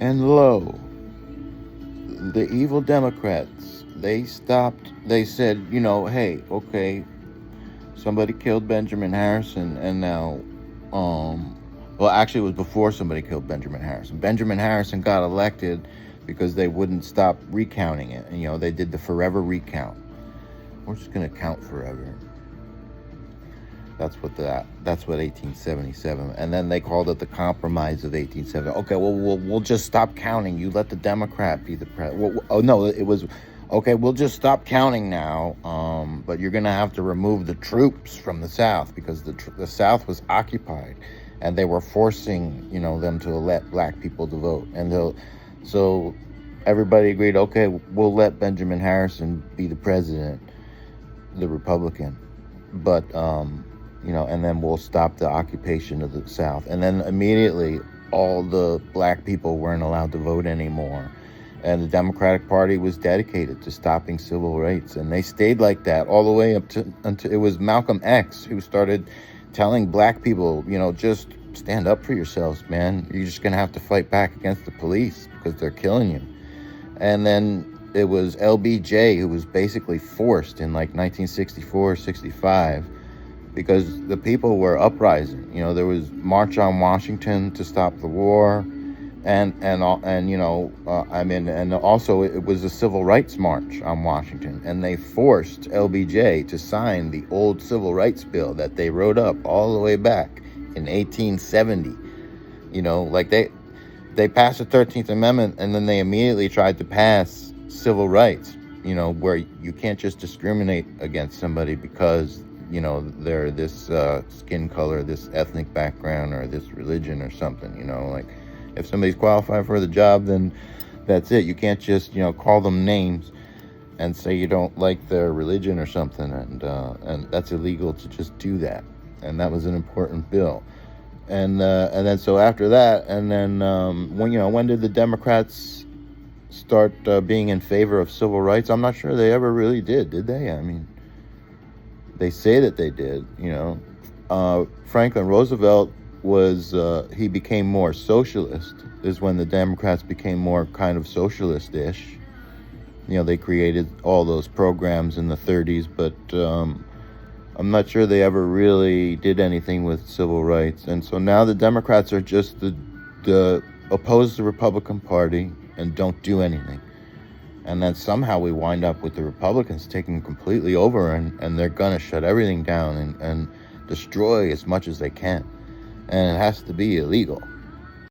And lo, the evil Democrats, they said, hey, okay, somebody killed Benjamin Harrison, and now, well, actually, it was before somebody killed Benjamin Harrison. Benjamin Harrison got elected because they wouldn't stop recounting it. And, they did the forever recount. We're just going to count forever. That's what 1877, and then they called it the Compromise of 1870. Okay, well, we'll just stop counting. You let the Democrat be the president. Oh no, it was okay. We'll just stop counting now. But you're gonna have to remove the troops from the South because the South was occupied, and they were forcing them to let black people to vote, and so everybody agreed. Okay, we'll let Benjamin Harrison be the president, the Republican, but and then we'll stop the occupation of the South. And then immediately, all the black people weren't allowed to vote anymore. And the Democratic Party was dedicated to stopping civil rights. And they stayed like that all the way up until it was Malcolm X who started telling black people, just stand up for yourselves, man. You're just going to have to fight back against the police because they're killing you. And then it was LBJ who was basically forced in like 1964, 65, because the people were uprising. There was March on Washington to stop the war, and also it was a civil rights march on Washington, and they forced LBJ to sign the old civil rights bill that they wrote up all the way back in 1870. They passed the 13th Amendment, and then they immediately tried to pass civil rights, where you can't just discriminate against somebody because they're this skin color, this ethnic background, or this religion or something. Like if somebody's qualified for the job, then that's it. You can't just call them names and say you don't like their religion or something, and that's illegal to just do that. And that was an important bill. And then so after that, and then when did the Democrats start being in favor of civil rights? I'm not sure they ever really did they? I mean, they say that they did. Franklin Roosevelt he became more socialist, is when the Democrats became more kind of socialist-ish. They created all those programs in the 30s, but I'm not sure they ever really did anything with civil rights. And so now the Democrats are just the oppose the Republican Party and don't do anything. And then somehow we wind up with the Republicans taking completely over, and they're going to shut everything down and destroy as much as they can. And it has to be illegal.